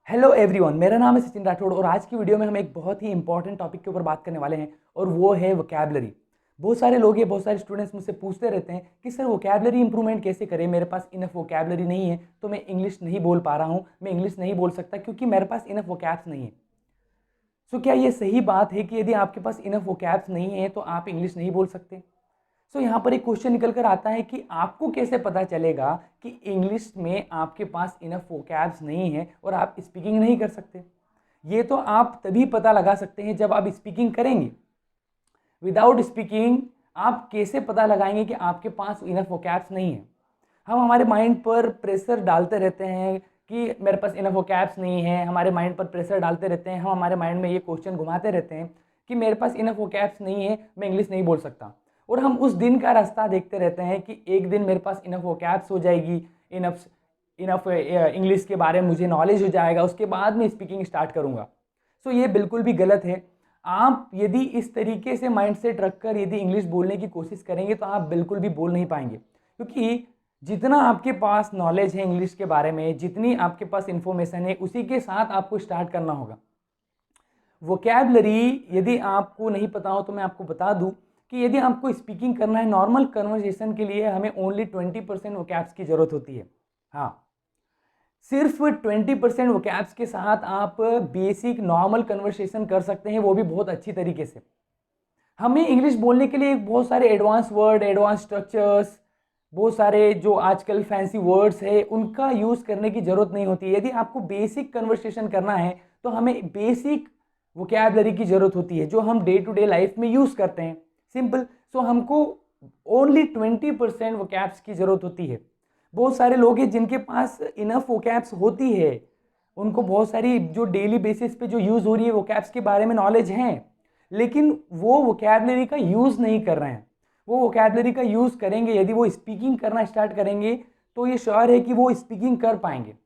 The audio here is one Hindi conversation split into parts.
हेलो एवरीवन, मेरा नाम है सचिन राठौड़ और आज की वीडियो में हम एक बहुत ही इंपॉर्टेंट टॉपिक के ऊपर बात करने वाले हैं और वो है वोकैबलरी। बहुत सारे लोग हैं, बहुत सारे स्टूडेंट्स मुझसे पूछते रहते हैं कि सर वोकैबलरी इंप्रूवमेंट कैसे करें, मेरे पास इनफ वोकैबलरी नहीं है तो मैं इंग्लिश नहीं बोल पा रहा हूँ, मैं इंग्लिश नहीं बोल सकता क्योंकि मेरे पास इनफ वोकैब्स नहीं है। सो क्या ये सही बात है कि यदि आपके पास इनफ वोकैब्स नहीं है तो आप इंग्लिश नहीं बोल सकते? सो यहाँ पर एक क्वेश्चन निकल कर आता है कि आपको कैसे पता चलेगा कि इंग्लिश में आपके पास इनफ वोकैब्स नहीं है और आप स्पीकिंग नहीं कर सकते। ये तो आप तभी पता लगा सकते हैं जब आप स्पीकिंग करेंगे। विदाउट स्पीकिंग आप कैसे पता लगाएंगे कि आपके पास इनफ वोकैब्स नहीं है? हम हमारे माइंड पर प्रेशर डालते रहते हैं कि मेरे पास इनफ वोकैब्स नहीं है, हमारे माइंड पर प्रेशर डालते रहते हैं, हम हमारे माइंड में ये क्वेश्चन घुमाते रहते हैं कि मेरे पास इनफ वोकैब्स नहीं है, मैं इंग्लिश नहीं बोल सकता। और हम उस दिन का रास्ता देखते रहते हैं कि एक दिन मेरे पास इनफ वोकैब्स हो जाएगी, इनफ इनफ इंग्लिश के बारे में मुझे नॉलेज हो जाएगा, उसके बाद मैं स्पीकिंग स्टार्ट करूँगा। सो ये बिल्कुल भी गलत है। आप यदि इस तरीके से माइंडसेट रखकर यदि इंग्लिश बोलने की कोशिश करेंगे तो आप बिल्कुल भी बोल नहीं पाएंगे, क्योंकि जितना आपके पास नॉलेज है इंग्लिश के बारे में, जितनी आपके पास इंफॉर्मेशन है, उसी के साथ आपको स्टार्ट करना होगा। वोकैबलरी यदि आपको नहीं पता हो तो मैं आपको बता दूं कि यदि आपको स्पीकिंग करना है नॉर्मल कन्वर्सेशन के लिए, हमें ओनली 20% वोकैब्स की ज़रूरत होती है। हाँ, सिर्फ 20% वोकैब्स के साथ आप बेसिक नॉर्मल कन्वर्सेशन कर सकते हैं, वो भी बहुत अच्छी तरीके से। हमें इंग्लिश बोलने के लिए बहुत सारे एडवांस वर्ड, एडवांस स्ट्रक्चर्स, बहुत सारे जो आजकल फैंसी वर्ड्स है उनका यूज़ करने की ज़रूरत नहीं होती। यदि आपको बेसिक कन्वर्सेशन करना है तो हमें बेसिक वोकैबलरी की ज़रूरत होती है जो हम डे टू डे लाइफ में यूज़ करते हैं। सिंपल। सो हमको ओनली 20% वोकैब्स की ज़रूरत होती है। बहुत सारे लोग हैं जिनके पास इनफ वोकैब्स होती है, उनको बहुत सारी जो डेली बेसिस पे जो यूज़ हो रही है वोकैब्स के बारे में नॉलेज है, लेकिन वो वोकैबलरी का यूज़ नहीं कर रहे हैं। वो वोकैबलरी का यूज़ करेंगे, यदि वो स्पीकिंग करना स्टार्ट करेंगे तो ये श्योर है कि वो स्पीकिंग कर पाएंगे।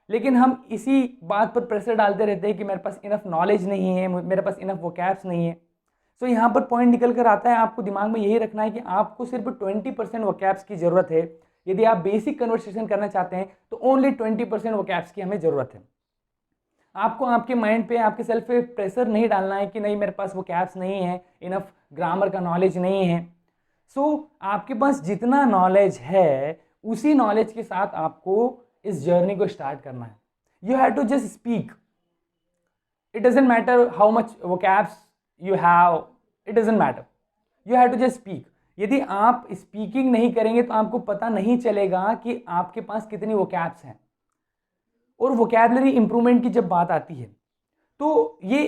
लेकिन हम इसी बात पर प्रेशर डालते रहते हैं कि मेरे पास इनफ नॉलेज नहीं है, मेरे पास इनफ वोकैब्स नहीं है। सो यहाँ पर पॉइंट निकल कर आता है, आपको दिमाग में यही रखना है कि आपको सिर्फ 20% वोकैब्स की ज़रूरत है। यदि आप बेसिक कन्वर्सेशन करना चाहते हैं तो ओनली 20% वोकैब्स की हमें ज़रूरत है। आपको आपके माइंड पे, आपके सेल्फ पे प्रेशर नहीं डालना है कि नहीं मेरे पास वोकैब्स नहीं है, इनफ ग्रामर का नॉलेज नहीं है। आपके पास जितना नॉलेज है उसी नॉलेज के साथ आपको इस जर्नी को स्टार्ट करना है। You have to just speak. It doesn't matter how much vocabs you have, it doesn't matter, you have to just speak. यदि आप स्पीकिंग नहीं करेंगे तो आपको पता नहीं चलेगा कि आपके पास कितनी वोकैब्स हैं। और वोकैबलरी इंप्रूवमेंट की जब बात आती है तो ये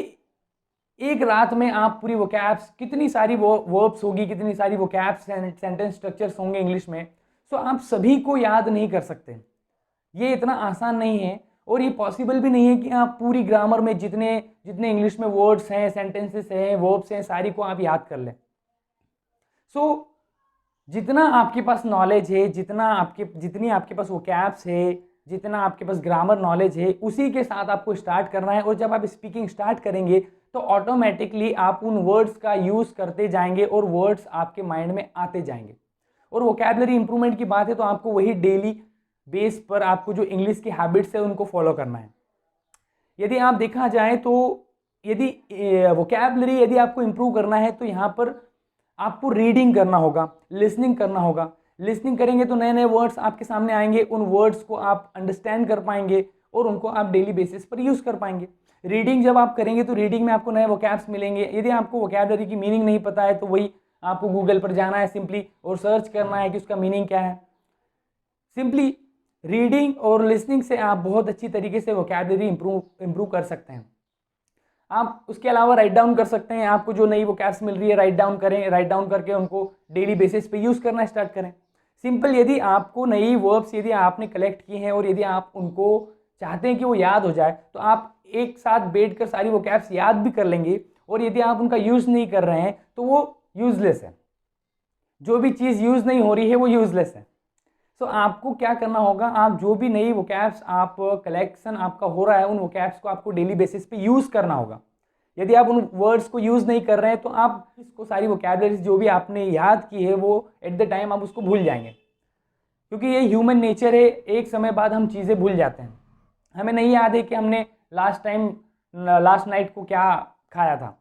एक रात में आप पूरी वोकैब्स, कितनी सारी वो वर्ब्स होगी, कितनी सारी वोकैब्स सेंटेंस स्ट्रक्चर्स होंगे इंग्लिश में, आप सभी को याद नहीं कर सकते। ये इतना आसान नहीं है और ये पॉसिबल भी नहीं है कि आप पूरी ग्रामर में जितने जितने इंग्लिश में वर्ड्स हैं, सेंटेंसेस हैं, वर्ब्स हैं, सारी को आप याद कर लें। जितना आपके पास नॉलेज है, जितनी आपके पास वोकैब्स है, जितना आपके पास ग्रामर नॉलेज है, उसी के साथ आपको स्टार्ट करना है। और जब आप स्पीकिंग स्टार्ट करेंगे तो ऑटोमेटिकली आप उन वर्ड्स का यूज़ करते जाएंगे और वर्ड्स आपके माइंड में आते जाएंगे। और वोकैबलरी इंप्रूवमेंट की बात है तो आपको वही डेली बेस पर आपको जो इंग्लिश की हैबिट्स है उनको फॉलो करना है। यदि आप देखा जाए तो यदि वोकैबलरी यदि आपको इंप्रूव करना है तो यहाँ पर आपको रीडिंग करना होगा, लिसनिंग करना होगा। लिसनिंग करेंगे तो नए नए वर्ड्स आपके सामने आएंगे, उन वर्ड्स को आप अंडरस्टैंड कर पाएंगे और उनको आप डेली बेसिस पर यूज़ कर पाएंगे। रीडिंग जब आप करेंगे तो रीडिंग में आपको नए वोकैब्स मिलेंगे। यदि आपको वोकैबलरी की मीनिंग नहीं पता है तो वही आपको गूगल पर जाना है सिंपली और सर्च करना है कि उसका मीनिंग क्या है। सिंपली रीडिंग और लिसनिंग से आप बहुत अच्छी तरीके से वोकैबलरी इंप्रूव कर सकते हैं। आप उसके अलावा राइट डाउन कर सकते हैं, आपको जो नई वोकैब्स मिल रही है राइट डाउन करें, राइट डाउन करके उनको डेली बेसिस पे यूज़ करना स्टार्ट करें। सिंपल। यदि आपको नई वर्ब्स यदि आपने कलेक्ट की हैं और यदि आप उनको चाहते हैं कि वो याद हो जाए तो आप एक साथ बैठ कर सारी वोकैब्स याद भी कर लेंगे। और यदि आप उनका यूज़ नहीं कर रहे हैं तो वो यूज़लेस है। जो भी चीज़ यूज़ नहीं हो रही है वो यूज़लेस है। आपको क्या करना होगा, आप जो भी नई वोकैब्स आप कलेक्शन आपका हो रहा है उन वोकैब्स को आपको डेली बेसिस पे यूज़ करना होगा। यदि आप उन वर्ड्स को यूज़ नहीं कर रहे हैं तो आप इसको सारी वोकैबलरीज जो भी आपने याद की है वो एट द टाइम आप उसको भूल जाएंगे, क्योंकि ये ह्यूमन नेचर है, एक समय बाद हम चीज़ें भूल जाते हैं। हमें नहीं याद है कि हमने लास्ट नाइट को क्या खाया था,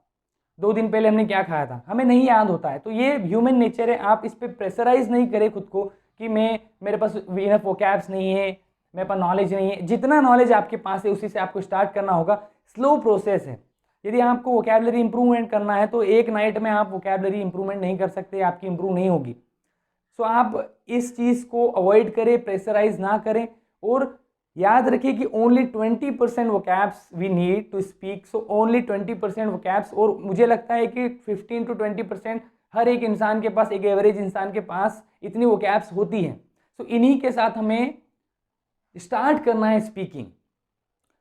2 दिन पहले हमने क्या खाया था, हमें नहीं याद होता है। तो ये ह्यूमन नेचर है। आप इस पर प्रेशराइज नहीं करें खुद को कि मेरे पास इनफ वोकैब्स नहीं है, मेरे पास नॉलेज नहीं है। जितना नॉलेज आपके पास है उसी से आपको स्टार्ट करना होगा। स्लो प्रोसेस है। यदि आपको वोकैबलरी इंप्रूवमेंट करना है तो एक नाइट में आप वोकैबलरी इंप्रूवमेंट नहीं कर सकते, आपकी इंप्रूव नहीं होगी। सो आप इस चीज़ को अवॉइड करें, प्रेशराइज ना करें, और याद रखिए कि only 20% vocabs we need to speak. So only 20% vocabs, और मुझे लगता है कि 15 to 20% हर एक इंसान के पास, एक एवरेज इंसान के पास इतनी वोकैब्स होती हैं। सो इन्हीं के साथ हमें स्टार्ट करना है स्पीकिंग।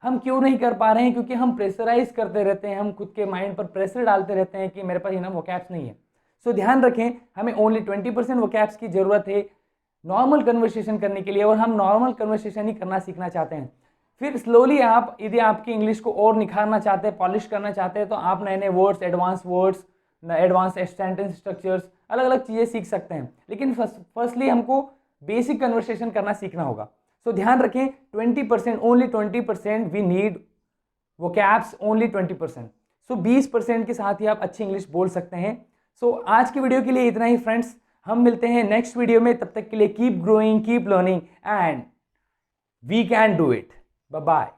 हम क्यों नहीं कर पा रहे हैं? क्योंकि हम प्रेशराइज करते रहते हैं, हम खुद के माइंड पर प्रेशर डालते रहते हैं कि मेरे पास इनफ वोकैब्स नहीं है। सो ध्यान रखें, हमें ओनली 20% वोकैब्स की जरूरत है नॉर्मल कन्वर्सेशन करने के लिए, और हम नॉर्मल कन्वर्सेशन ही करना सीखना चाहते हैं। फिर स्लोली आप, यदि आपकी इंग्लिश को और निखारना चाहते हैं, पॉलिश करना चाहते हैं, तो आप नए नए वर्ड्स, एडवांस सेंटेंस स्ट्रक्चर्स, अलग अलग चीज़ें सीख सकते हैं। लेकिन फर्स्टली हमको बेसिक कन्वर्सेशन करना सीखना होगा। सो ध्यान रखें, 20%, only 20% we need vocabs, only 20%। So 20% के साथ ही आप अच्छी इंग्लिश बोल सकते हैं। सो आज की वीडियो के लिए इतना ही फ्रेंड्स। हम मिलते हैं नेक्स्ट वीडियो में। तब तक के लिए keep growing, keep learning, and we can do it. Bye bye.